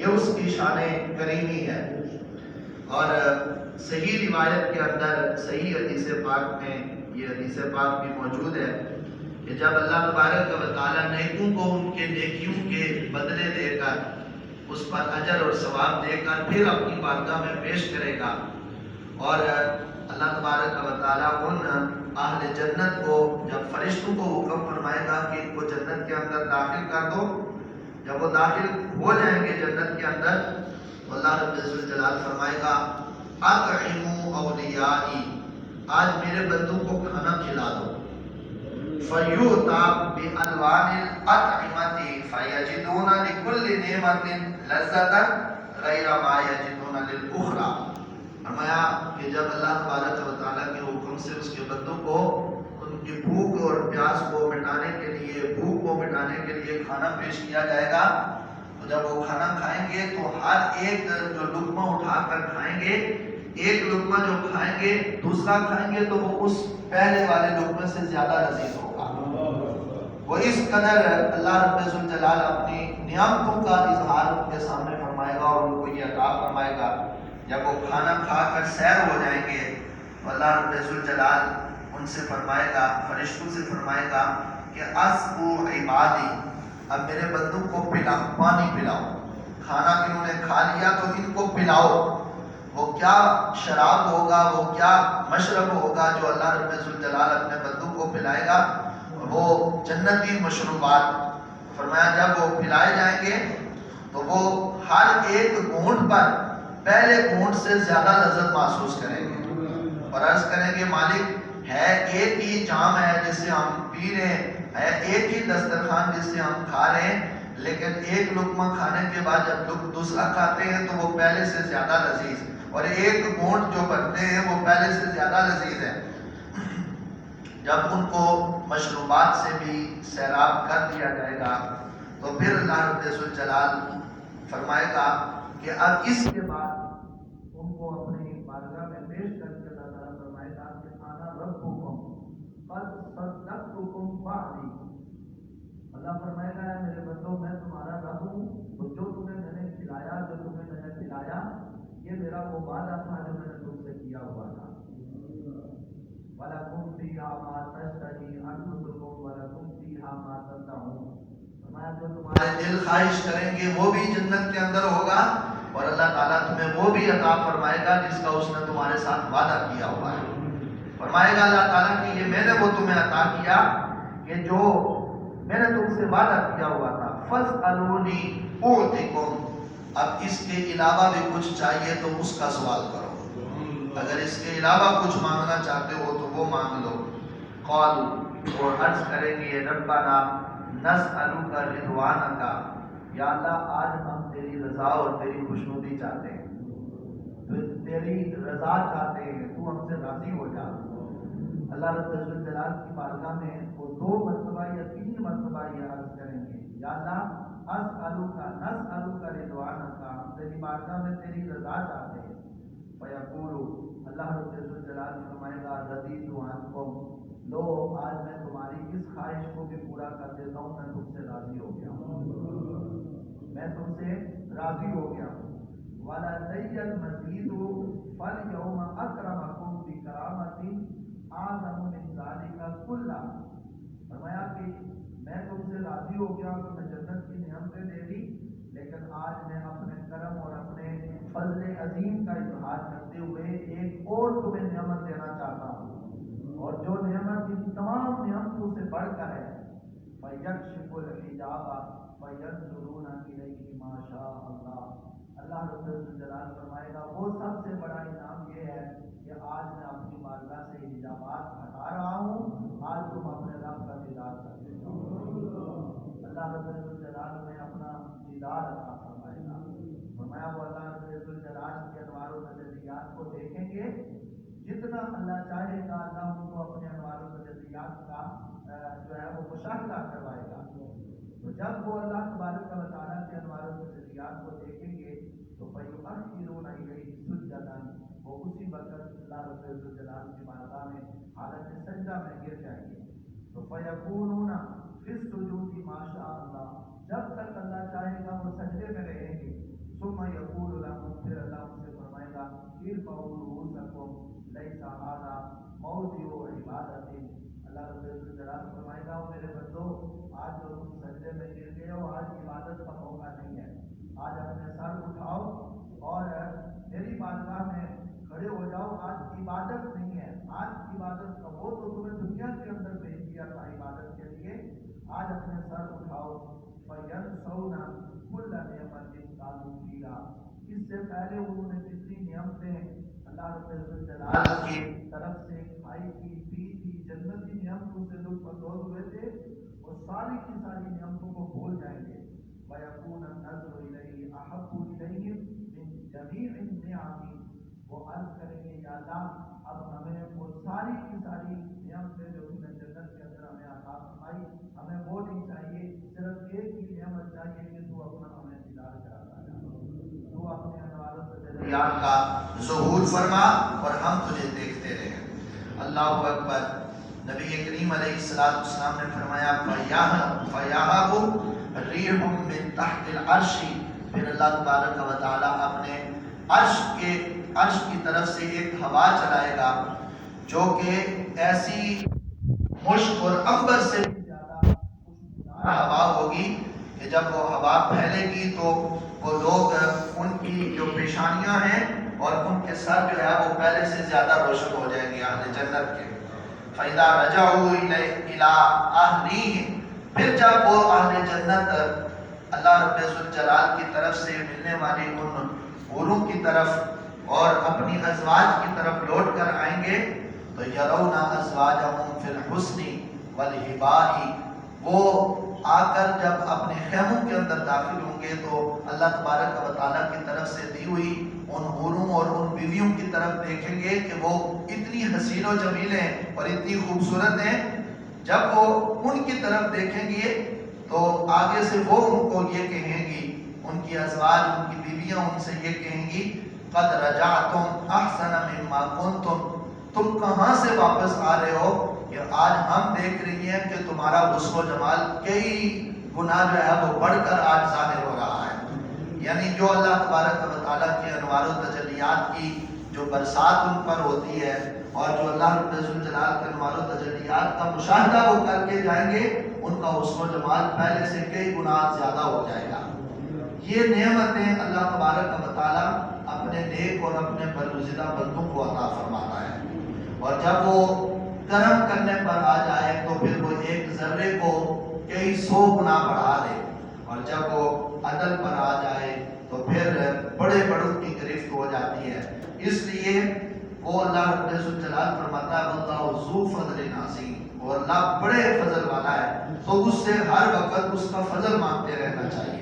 یہ اس کی شان کریمی ہے۔ اور صحیح روایت کے اندر، صحیح حدیث پاک میں یہ حدیث پاک بھی موجود ہے کہ جب اللہ تبارک و تعالیٰ نیکوں کو ان کے نیکیوں کے بدلے دے کر، اس پر اجر اور ثواب دے کر پھر اپنی بارگاہ میں پیش کرے گا، اور اللہ تبارک و تعالیٰ ان اہل جنت کو جب فرشتوں کو حکم فرمائے گا کہ ان کو جنت کے اندر داخل کر دو، جب وہ داخل ہو جائیں گے جنت کے اندر، تو اللہ رب الجلال فرمائے گا اطعموا اولیائی، آج میرے بندوں کو کھانا کھلا دو۔ فَيُؤْتَى بِأَلْوَانِ الْأَطْعِمَةِ فَيَجِدُونَ لِكُلِّ نِعْمَةٍ لَذَّةً غَيْرَ مَا يَجِدُونَ لِلْأُخْرَى۔ فرمایا کہ جب اللہ تبارک و تعالیٰ کے حکم سے اس کے بندوں کو ان کی بھوک اور پیاس کو مٹانے کے لیے، بھوک کو مٹانے کے لیے کھانا پیش کیا جائے گا، تو جب وہ کھانا کھائیں گے تو ہر ایک جو لقمہ اٹھا کر کھائیں گے، ایک لقمہ جو کھائیں گے دوسرا کھائیں گے تو وہ اس پہلے والے لقمے سے زیادہ لذیذ ہوگا۔ وہ اس قدر اللہ رب الجلال اپنی نعمتوں کا اظہار ان کے سامنے فرمائے گا اور ان کو یہ عطا فرمائے گا۔ جب وہ کھانا کھا کر سیر ہو جائیں گے تو اللہ رب الجلال ان سے فرمائے گا، فرشتوں سے فرمائے گا کہ اسقوا عبادی، اب میرے بندوں کو پانی پلاؤ۔ کھانا انہوں نے کھا لیا تو ان کو پلاؤ۔ وہ کیا شراب ہوگا، وہ کیا مشرب ہوگا جو اللہ رب الجلال اپنے بندوں کو پلائے گا، وہ جنتی مشروبات۔ فرمایا جب وہ پلائے جائیں گے تو وہ ہر ایک گھونٹ پر پہلے گھونٹ سے زیادہ لذت محسوس کریں گے اور عرض کریں گے مالک ہے ایک ہی جام ہے جس سے ہم پی رہے ہیں، ہے ایک ہی دسترخوان جس سے ہم کھا رہے ہیں، لیکن ایک لقمہ کھانے کے بعد جب دوسرا کھاتے ہیں تو وہ پہلے سے زیادہ لذیذ، اور ایک گھونٹ جو بھرتے ہیں وہ پہلے سے زیادہ لذیذ ہے۔ جب ان کو مشروبات سے بھی سیراب کر دیا جائے گا تو پھر اللہ رب الجلال فرمائے گا کہ اب اس کے بعد ان کو اپنی بارگاہ میں پیش کر کے اللہ تعالیٰ فرمائے گا کہ انا ربکم قد صدقتکم وعدی، اللہ فرمائے گا ہے میرے بندوں میں تمہارا رب ہوں، تو جو تمہیں میں نے کھلایا، جو تمہیں میں نے پلایا، یہ میرا وہ وعدہ تھا جو میں نے تم سے کیا ہوا تھا۔ وَلَكُمْ فِيهَا مَا تَشْتَهِي أَنفُسُكُمْ وَلَكُمْ فِيهَا مَا تَدَّعُونَ، فرمایا جو تمہارے دل خواہش کریں گے وہ بھی جنت کے اندر ہوگا، اور اللہ تعالیٰ تمہیں وہ بھی عطا فرمائے گا جس کا اس نے تمہارے ساتھ وعدہ کیا ہوا ہے۔ فرمائے گا اللہ تعالیٰ کہ یہ میں نے وہ تمہیں عطا کیا کہ جو میں نے تم سے وعدہ کیا ہوا تھا۔ فَاسْأَلُونِي أُعْطِكُمْ، اب اس کے علاوہ بھی کچھ چاہیے تو اس کا سوال کرو، اگر اس کے علاوہ کچھ مانگنا چاہتے ہو تو وہ مانگ لو۔ قَالُوا، وہ عرض کریں گے رَبَّنَا نَسْأَلُكَ رِضْوَانَكَ، یا اللہ آج ہم تیری رضا اور تیری خوشنودی چاہتے ہیں، تیری رضا چاہتے ہیں، تو ہم سے راضی ہو جا۔ اللہ رب الجلال کی بارگاہ میں وہ 2 مرتبہ یا 3 مرتبہ یہ عرض کریں گے، یا اللہ اسألوکا نسألوکا رضوانکا، ہم تیری بارگاہ میں تیری رضا چاہتے ہیں۔ فیقولو، اللہ رب الجلال فرمائے گا رضیت عنکم، لو آج میں تمہاری اس خواہش کو بھی پورا کر دیتا ہوں، میں تم سے راضی ہو گیا ہوں، میں تم سے راضی ہو گیا ہوں۔ وَلَدَيَّ الْمَزِيدُ فَالْيَوْمَ أَكْرَمَكُمْ بِكَرَامَةٍ أَعْظَمُ مِنْ ذَلِكَ كُلَّهُ، فرمایا کہ میں تم سے راضی ہو گیا ہوں، تمہیں جنت کی نعمتیں دے دی، لیکن آج میں اپنے کرم اور اپنے فضل عظیم کا اظہار کرتے ہوئے ایک اور تمہیں نعمت دینا چاہتا ہوں، اور جو نعمت ان تمام نعمتوں سے بڑھ کر ہے۔ فَيَكْشِفُ الْحِجَابَ فَيَنْظُرُونَ إِلَيْهِ مَا شَاءَ اللَّهُ، اللہ رب الجلال فرمائے گا وہ سب سے بڑا انعام یہ ہے کہ آج میں اپنی بارگاہ سے حجابات ہٹا رہا ہوں، آج تم اپنے رب کا دیدار کر دیتا ہوں۔ اللہ رب الجلال میں اپنا دیدار عطا فرمائے گا۔ فرمایا وہ اللہ رب الجلال کے انوار و تجلیات کو دیکھیں گے، جتنا اللہ چاہے گا اللہ ان کو اپنے انوار و تجلیات کا جو ہے وہ مشاہدہ کروائے گا۔ تو جب وہ اللہ تبارک و تعالیٰ کے انوار و تجلیات کو دیکھیں گے تو فَيُؤَخِّرُونَ إِلَيْهِ سُجَّدًا، وہ اسی وقت اللہ رب الجلال کی بارگاہ میں حالت سجدہ میں گر جائیں گے۔ تو فَيَكُونُونَ فِي السُّجُودِ مَا شَاءَ اللَّهُ، جب تک اللہ چاہے گا وہ سجدے میں رہیں گے۔ العالمین. اللہ رب الجلال فرمائے گا میرے بندو آج جو تم سجدے میں گر گئے ہو آج عبادت کا موقع نہیں ہے. آج اپنے سر اٹھاؤ اور میری بارگاہ میں کھڑے ہو جاؤ. آج عبادت نہیں ہے. آج عبادت کا وہ تو تمہیں دنیا کے اندر بھیج دیا تھا عبادت کے لیے. آج اپنے سر اٹھاؤ. فَيَنْسَوْنَ كُلَّ نِعْمَةٍ كَانُوا فِيهَا. اس سے پہلے انہوں نے جتنی نعمتیں اللہ رب الجلال کی طرف سے کھائی تھی پی تھی جنتی نعمتوں سے لطف اندوز ہوئے تھے وہ ساری کی ساری نعمتوں کو بھول جائیں گے. وَيَكُونَ النَّظْرُ إِلَيْهِ أَحَبُّ إِلَيْهِمْ مِنْ جَمِيعِ النِّعَمِ. وہ عرض کریں گے یا اللہ اب ہمیں وہ ساری کی ساری نعمتیں جو تم نے جنت کے اندر ہمیں عطا فرمائی ہمیں وہ نہیں چاہیے. صرف ایک ہی نعمت چاہیے کہ تو اپنا ہمیں دیدار کراتا جا. تو اپنے انوار تجلیات کا ظہور فرما اور ہم تجھے دیکھتے رہیں. اللہ اکبر. نبی کریم علیہ السلام نے فرمایا فَيَهَبُ رِيحٌ مِّن تَحْتِ الْعَرْشِ. پھر اللہ تبارک و تعالی اپنے عرش کی طرف سے ایک ہوا چلائے گا جو کہ ایسی مشک اور عنبر سے بھی زیادہ خوشبودار ہوا ہوگی کہ جب وہ ہوا پھیلے گی تو وہ لوگ ان کی جو پیشانیاں ہیں اور ان کے سر جو ہے وہ پہلے سے زیادہ روشن ہو جائیں گے اہل جنت کے. فَإِذَا رَجَعُوا إِلَىٰ أَهْلِهِمْ. پھر جب وہ اہل جنت اللہ رب الجلال کی طرف سے ملنے والی ان حوروں کی طرف اور اپنی ازواج کی طرف لوٹ کر آئیں گے تو یرون ازواجہم فی الحسن والہباء. وہ آ کر جب اپنے خیموں کے اندر داخل ہوں گے تو اللہ تبارک و تعالیٰ کی طرف سے دی ہوئی ان حوروں اور ان بیویوں کی طرف دیکھیں گے کہ وہ اتنی حسین و جمیل ہیں اور اتنی خوبصورت ہیں. جب وہ ان کی طرف دیکھیں گے تو آگے سے وہ ان کو یہ کہیں گی, ان کی ازواج ان کی بیویاں ان سے یہ کہیں گی قد رجعتم احسن مما کنتم. تم کہاں سے واپس آ رہے ہو کہ آج ہم دیکھ رہی ہیں کہ تمہارا حسن و جمال کئی گناہ جو ہے وہ بڑھ کر آج ظاہر ہو رہا ہے. یعنی جو اللہ تبارک و تعالیٰ کے انوار و تجلیات کی جو برسات ان پر ہوتی ہے اور جو اللہ رب الجلال کے انوار و تجلیات کا مشاہدہ وہ کر کے جائیں گے ان کا حسن و جمال پہلے سے کئی گنا زیادہ ہو جائے گا. یہ نعمتیں اللہ تبارک و تعالیٰ اپنے نیک اور اپنے برگزیدہ بندوں کو عطا فرماتا ہے. اور جب وہ کرم کرنے پر آ جائے تو پھر وہ ایک ذرے کو کئی 100 گنا بڑھا دے, اور جب وہ عدل پر آ جائے تو پھر بڑے بڑوں کی گرفت ہو جاتی ہے. اس لیے وہ اللہ رب الجلال فرماتا ہے واللہ ذو فضل عظیم. وہ اللہ بڑے فضل والا ہے تو اس سے ہر وقت اس کا فضل مانگتے رہنا چاہیے.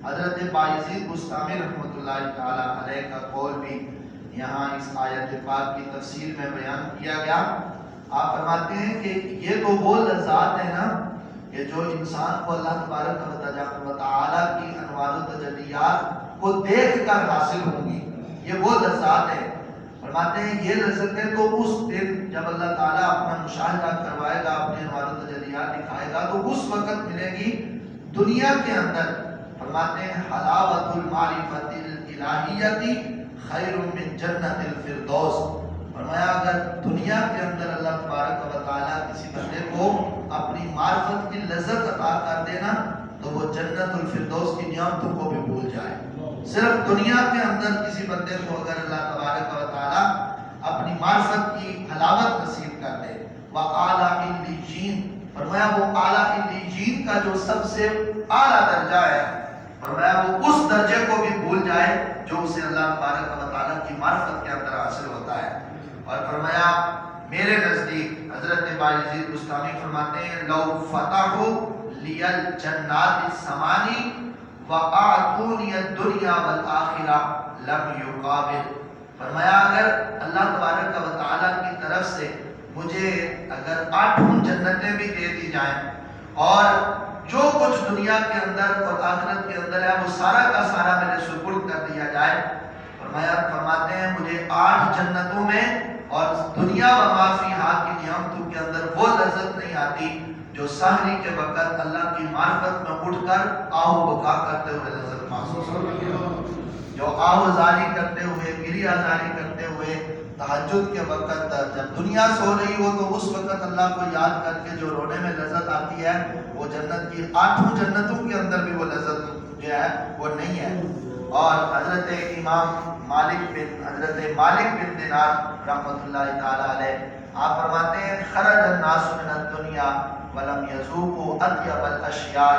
حضرت بایزید بستامی رحمۃ اللہ تعالی علیہ کا قول بھی یہاں اس آیت پاک کی تفسیر میں بیان کیا گیا. آپ فرماتے ہیں کہ یہ تو وہ لذات ہے نا کہ جو انسان کو اللہ تبارک و تعالی کی انوار و تجلیات کو دیکھ کر حاصل ہوں گی. یہ وہ لذات ہے. فرماتے ہیں یہ لذتیں تو اس دن جب اللہ تعالیٰ اپنا مشاہدہ کروائے گا اپنے انوار و تجلیات دکھائے گا تو اس وقت ملے گی. دنیا کے اندر فرماتے ہیں حلاوت المعرفت الالہیتی خیر من جنت الفردوس. فرمایا اگر دنیا کے اندر اللہ تبارک و تعالیٰ کسی بندے کو اپنی معرفت کی لذت عطا کر دینا تو وہ جنت الفردوس کی نعمتوں کو بھی بھول جائے. صرف دنیا کے اندر کسی بندے کو اگر اللہ تبارک و تعالیٰ اپنی معرفت کی حلاوت نصیب کر دے وَأَعْلَى عِلِّيِّينَ. فرمایا وہ اعلیٰ عِلِّيِّينَ کا جو سب سے اعلیٰ درجہ ہے فرمایا وہ اس درجے کو بھی بھول جائے جو اسے اللہ تبارک و تعالیٰ کی معرفت کے اندر حاصل ہوتا ہے. اور فرمایا میرے نزدیک حضرت بایزید بستامی فرماتے ہیں لو فتحوا لی الجنات الثمانی وَأَعْطُونِيَ الدُّنْيَا وَالْآخِرَةَ لَمْ يُقَابِلْ. فرمایا اگر اللہ تبارک و تعالیٰ کی طرف سے مجھے اگر 8 جنتیں بھی دے دی جائیں اور جو کچھ دنیا کے اندر اور آخرت کے اندر ہے وہ سارا کا سارا میرے سپرد کر دیا جائے. فرماتے ہیں مجھے 8 جنتوں میں اور دنیا و ما فیہا کی نعمتوں کے اندر وہ لذت نہیں آتی جو سحری کے وقت اللہ کی معرفت میں اٹھ کر آہو بکا کرتے ہوئے لذت محسوس ہوتی ہے. جو آہو زاری کرتے ہوئے گریہ زاری کرتے ہوئے تہجد کے وقت جب دنیا سو رہی ہو تو اس وقت اللہ کو یاد کر کے جو رونے میں لذت آتی ہے وہ جنت کی 8 جنتوں کے اندر بھی وہ لذت جو ہے وہ نہیں ہے۔ اور حضرت مالک بن دینار رحمۃ اللہ تعالی علیہ آپ فرماتے ہیں خرج الناس من الدنیا ولم یذوقوا اطیب الاشیاء،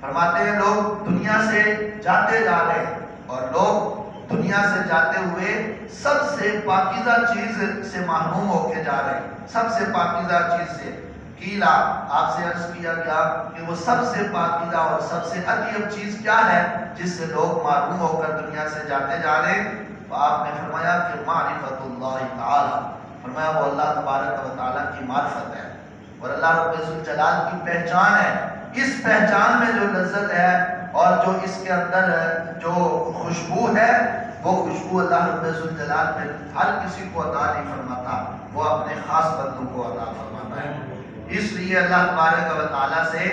فرماتے ہیں لوگ دنیا سے جاتے جا رہے ہیں اور لوگ دنیا سے جاتے ہوئے سب سے پاکیزہ چیز سے محروم ہو کے جا رہے ہیں، سب سے پاکیزہ چیز سے۔ قیلا آپ سے عرض کیا گیا کہ وہ سب سے پاکیزہ اور سب سے اطیب چیز کیا ہے جس سے لوگ محروم ہو کر دنیا سے جاتے جا رہے ہیں؟ تو آپ نے فرمایا کہ معرفت اللہ تعالی، فرمایا وہ اللہ تبارک و تعالیٰ کی معرفت ہے اور اللہ رب الجلال کی پہچان ہے۔ اس پہچان میں جو لذت ہے اور جو اس کے اندر جو خوشبو ہے وہ خوشبو اللہ رب الجلال پہ ہر کسی کو عطا نہیں فرماتا، وہ اپنے خاص بندوں کو عطا فرماتا ہے۔ اس لیے اللہ تبارک و تعالیٰ سے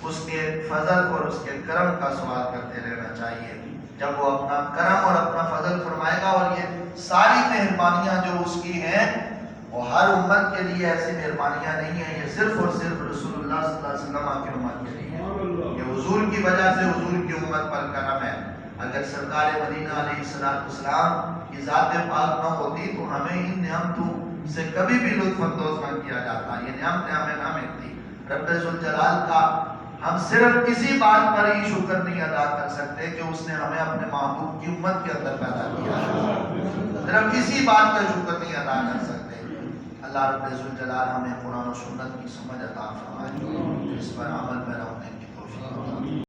اس کے فضل اور اس کے کرم کا سوال کرتے رہنا چاہیے۔ جب وہ اپنا کرم اور اپنا فضل فرمائے گا، اور یہ ساری مہربانیاں جو اس کی ہیں وہ ہر امت کے لیے ایسی مہربانیاں نہیں ہیں، یہ صرف اور صرف رسول اللہ صلی اللہ علیہ وسلم کی امت کے لیے ہیں۔ یہ حضور کی وجہ سے حضور کی امت پر کرم ہے۔ اگر سرکار مدینہ علیہ السلام کی ذات پاک نہ ہوتی تو ہمیں ان نعمتوں سے کبھی بھی لطف اندوز نہ کیا جاتا، یہ نعمتیں ہمیں نہ ملتی۔ رب ذوالجلال کا ہم صرف اسی بات پر ہی شکر نہیں ادا کر سکتے کہ اس نے ہمیں اپنے محبوب کی امت کے اندر پیدا کیا ہے، صرف اسی بات کا شکر نہیں ادا کر سکتے۔ اللہ رب ذوالجلال ہمیں قرآن و سنت کی سمجھ عطا فرمائے، اس پر عمل میں رہنے کی توفیق۔